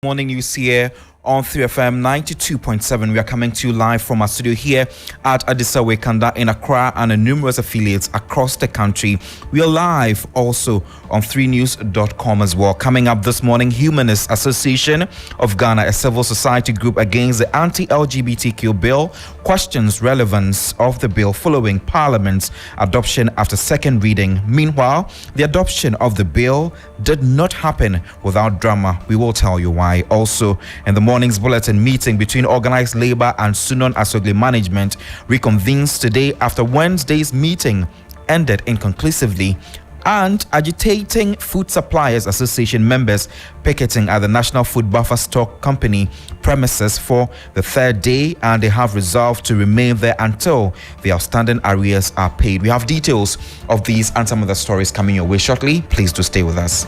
Morning news here on 3FM 92.7. We are coming to you live from our studio here at Adisawe Kanda in Accra and numerous affiliates across the country. We are live also on 3news.com as well. Coming up this morning, Humanist Association of Ghana, a civil society group against the anti-LGBTQ bill, questions relevance of the bill following Parliament's adoption after second reading. Meanwhile, the adoption of the bill did not happen without drama. We will tell you why. Also, in the morning's bulletin, meeting between organized labor and Sunon Asogli management reconvenes today after Wednesday's meeting ended inconclusively, and agitating Food Suppliers Association members picketing at the National Food Buffer Stock Company premises for the third day, and they have resolved to remain there until the outstanding arrears are paid. We have details of these and some of the stories coming your way shortly. Please do stay with us.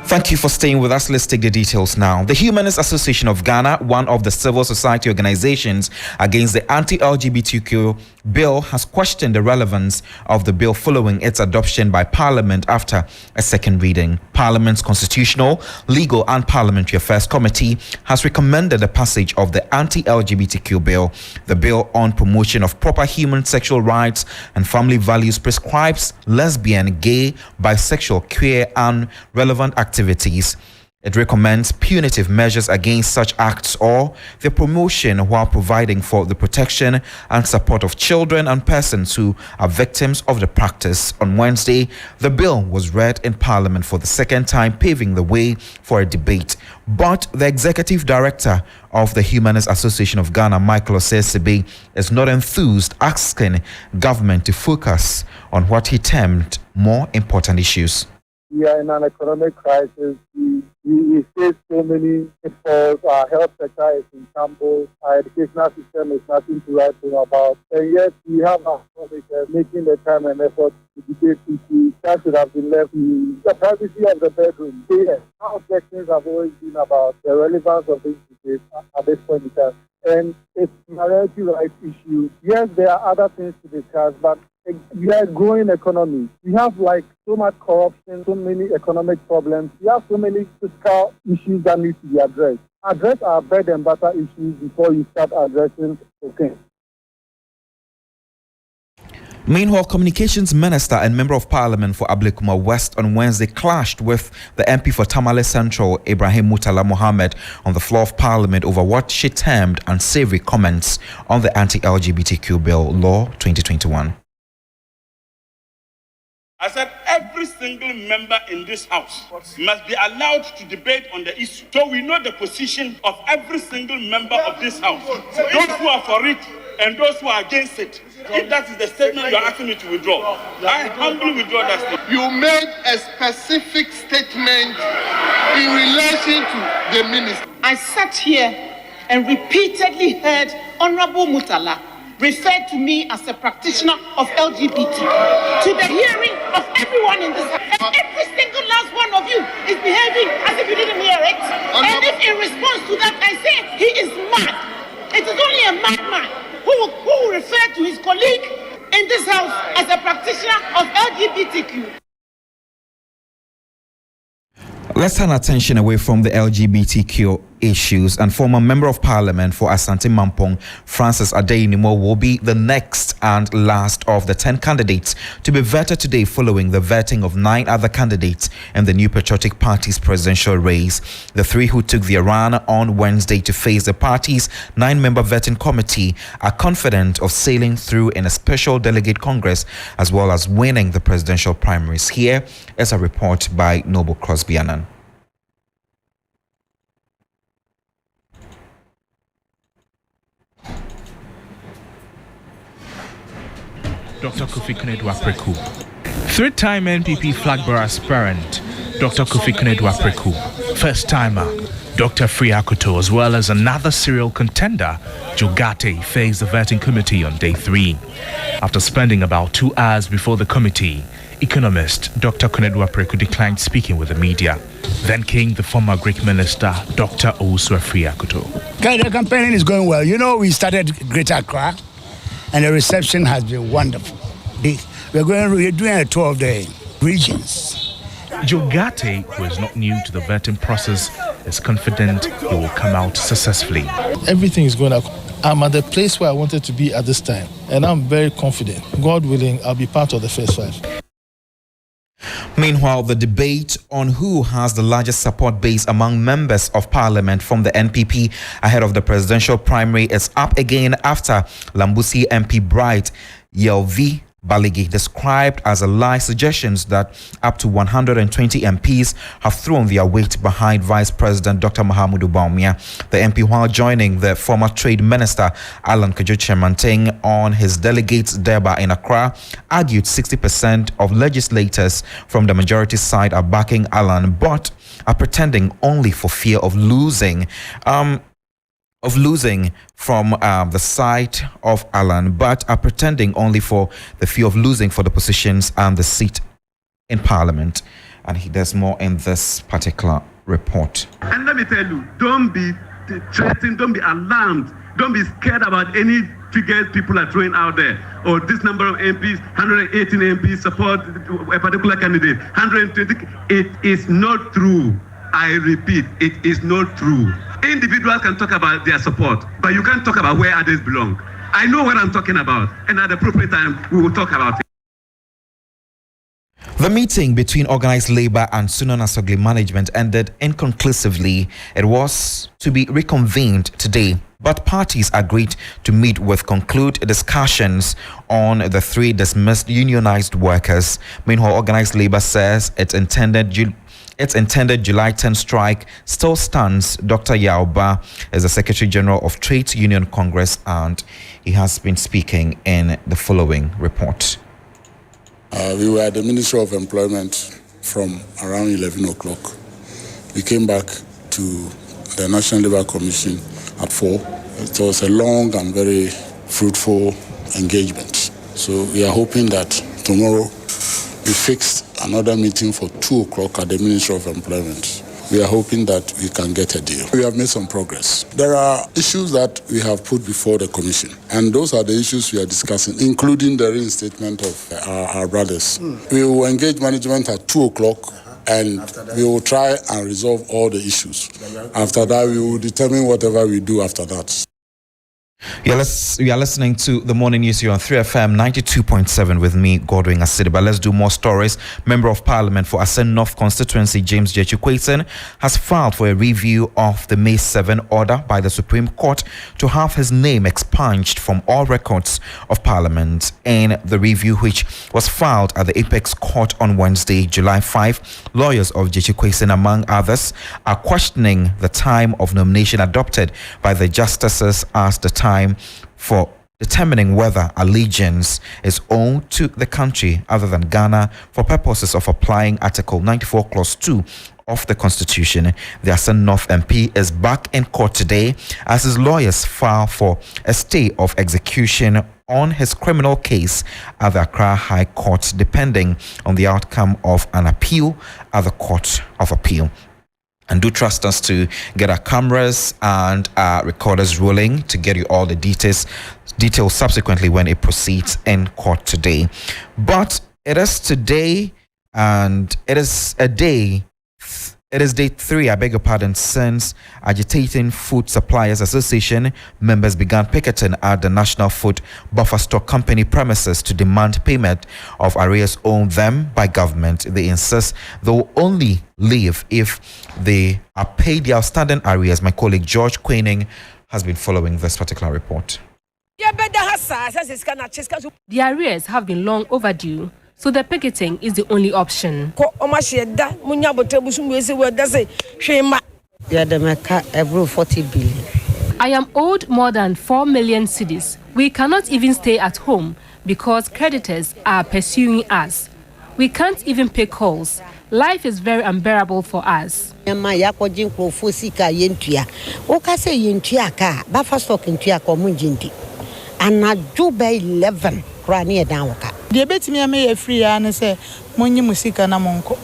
Thank you for staying with us. Let's take the details now. The Humanist Association of Ghana, one of the civil society organizations against the anti-LGBTQ bill, has questioned the relevance of the bill following its adoption by Parliament after a second reading. Parliament's Constitutional, Legal and Parliamentary Affairs Committee has recommended the passage of the anti-LGBTQ bill. The bill on promotion of proper human sexual rights and family values prescribes lesbian, gay, bisexual, queer and relevant activities. It recommends punitive measures against such acts or their promotion while providing for the protection and support of children and persons who are victims of the practice. On Wednesday, the bill was read in Parliament for the second time, paving the way for a debate. But the Executive Director of the Humanist Association of Ghana, Michael Asediba, is not enthused, asking government to focus on what he termed more important issues. We are in an economic crisis. We face so many pitfalls. Our health sector is in shambles. Our educational system is nothing to write home about. And yet we have our lawmakers making the time and effort to debate issues that should have been left in the privacy of the bedroom. Yes, our objections have always been about the relevance of this debate at this point in time. And it's a minority rights issue. Yes, there are other things to discuss, but we are a growing economy. We have so much corruption, so many economic problems. We have so many fiscal issues that need to be addressed. Address our bread and butter issues before you start addressing okay. Meanwhile, Communications Minister and Member of Parliament for Ablekuma West on Wednesday clashed with the MP for Tamale Central, Ibrahim Murtala Mohammed, on the floor of Parliament over what she termed unsavory comments on the anti-LGBTQ bill, Law 2021. I said every single member in this house must be allowed to debate on the issue, so we know the position of every single member of this house, those who are for it and those who are against it. If that is the statement you are asking me to withdraw, I humbly withdraw that statement. You made a specific statement in relation to the minister. I sat here and repeatedly heard Honorable Murtala referred to me as a practitioner of LGBT to the hearing of everyone in this house. And every single last one of you is behaving as if you didn't hear it. And if in response to that I say he is mad, it is only a madman who will refer to his colleague in this house as a practitioner of LGBTQ. Let's turn attention away from the LGBTQ issues, and former Member of Parliament for Asante Mampong, Francis Adeyinimo, will be the next and last of the 10 candidates to be vetted today following the vetting of 9 other candidates in the New Patriotic Party's presidential race. The 3 who took the run on Wednesday to face the party's 9-member vetting committee are confident of sailing through in a special delegate congress as well as winning the presidential primaries. Here is a report by Noble Crosby Annan. Dr. Kofi Konadu-Apreku. Three-time NPP flag bearer aspirant, Dr. Kofi Konadu-Apreku. First-timer, Dr. Friakoto, as well as another serial contender, Jogate, faced the vetting committee on day 3. After spending about 2 hours before the committee, economist Dr. Konadu Apreku declined speaking with the media. Then came the former Greek minister, Dr. Friya Akoto. The campaigning is going well. You know, we started Greater Accra, and the reception has been wonderful. We're doing a tour of the regions. Joe Gate, who is not new to the vetting process, is confident he will come out successfully. Everything is going up. I'm at the place where I wanted to be at this time, and I'm very confident. God willing, I'll be part of the first 5. Meanwhile, the debate on who has the largest support base among members of parliament from the NPP ahead of the presidential primary is up again after Lambusi MP Bright Yelvi Baligi described as a lie suggestions that up to 120 MPs have thrown their weight behind Vice President Dr. Mahamudu Bawumia. The MP, while joining the former Trade Minister Alan Kojo-Kyerematen on his delegates Durbar in Accra, argued 60% of legislators from the majority side are backing Alan, but are pretending only for fear of losing. From the side of Alan, but are pretending only for the fear of losing for the positions and the seat in Parliament. And there's more in this particular report. And let me tell you, don't be threatened, don't be alarmed, don't be scared about any figures people are throwing out there. Or this number of MPs, 118 MPs support a particular candidate, 120. It is not true. I repeat, it is not true. Individuals can talk about their support, but you can't talk about where others belong. I know what I'm talking about, and at the appropriate time, we will talk about it. The meeting between organized labor and Sunan Asogli management ended inconclusively. It was to be reconvened today, but parties agreed to meet with conclude discussions on the 3 dismissed unionized workers. Meanwhile, organized labor says its intended July 10 strike still stands. Dr. Yaoba is the Secretary General of Trades Union Congress, and he has been speaking in the following report. We were at the Ministry of Employment from around 11 o'clock. We came back to the National Labour Commission at 4. It was a long and very fruitful engagement. So we are hoping that tomorrow we fixed another meeting for 2 o'clock at the Ministry of Employment. We are hoping that we can get a deal. We have made some progress. There are issues that we have put before the Commission, and those are the issues we are discussing, including the reinstatement of our brothers. We will engage management at 2 o'clock, and we will try and resolve all the issues. After that, we will determine whatever we do after that. You are listening to the morning news here on 3FM 92.7 with me, Godwin Asediba. Let's do more stories. Member of Parliament for Ascent North constituency, James Jechukwesen, has filed for a review of the May 7 order by the Supreme Court to have his name expunged from all records of Parliament. In the review, which was filed at the Apex Court on Wednesday, July 5, lawyers of Jechukwesen, among others, are questioning the time of nomination adopted by the justices as the time for determining whether allegiance is owed to the country other than Ghana for purposes of applying Article 94 Clause 2 of the Constitution. The Ascent North MP is back in court today as his lawyers file for a stay of execution on his criminal case at the Accra High Court, depending on the outcome of an appeal at the Court of Appeal. And do trust us to get our cameras and our recorders rolling to get you all the details subsequently when it proceeds in court today. But it is today, and it is day 3, I beg your pardon, since Agitating Food Suppliers Association members began picketing at the National Food Buffer Stock Company premises to demand payment of arrears owed them by government. They insist they will only leave if they are paid the outstanding arrears. My colleague George Quaining has been following this particular report. The arrears have been long overdue, so the picketing is the only option. Every 40 billion. I am owed more than 4 million cedis. We cannot even stay at home because creditors are pursuing us. We can't even pay calls. Life is very unbearable for us. And I do by 11 crania down. The betimi me free and say money musika na monko.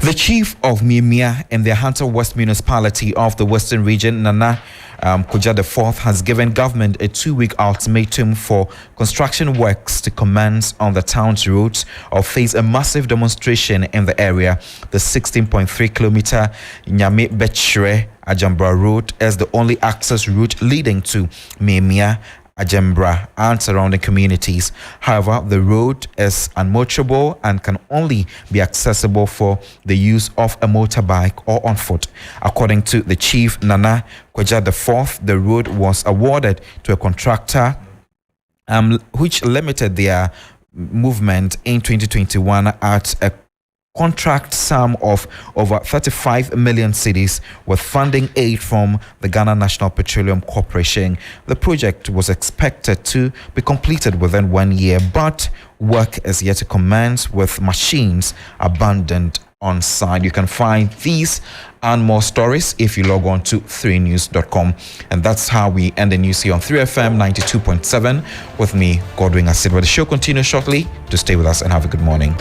The chief of Miemia in the Hunter West municipality of the Western region, Nana Koja IV, has given government a 2-week ultimatum for construction works to commence on the town's roads or face a massive demonstration in the area. The 16.3-kilometer Nyame Bechre Ajambra road is the only access route leading to Miemia, Ajambra and surrounding communities. However, the road is unmotorable and can only be accessible for the use of a motorbike or on foot. According to the chief, Nana Koja IV, the road was awarded to a contractor which limited their movement in 2021 at a contract sum of over 35 million cedis with funding aid from the Ghana National Petroleum Corporation. The project was expected to be completed within 1 year, but work is yet to commence with machines abandoned on site. You can find these and more stories if you log on to 3news.com. And that's how we end the news here on 3FM 92.7 with me, Godwin Asediba. The show continues shortly. To stay with us and have a good morning.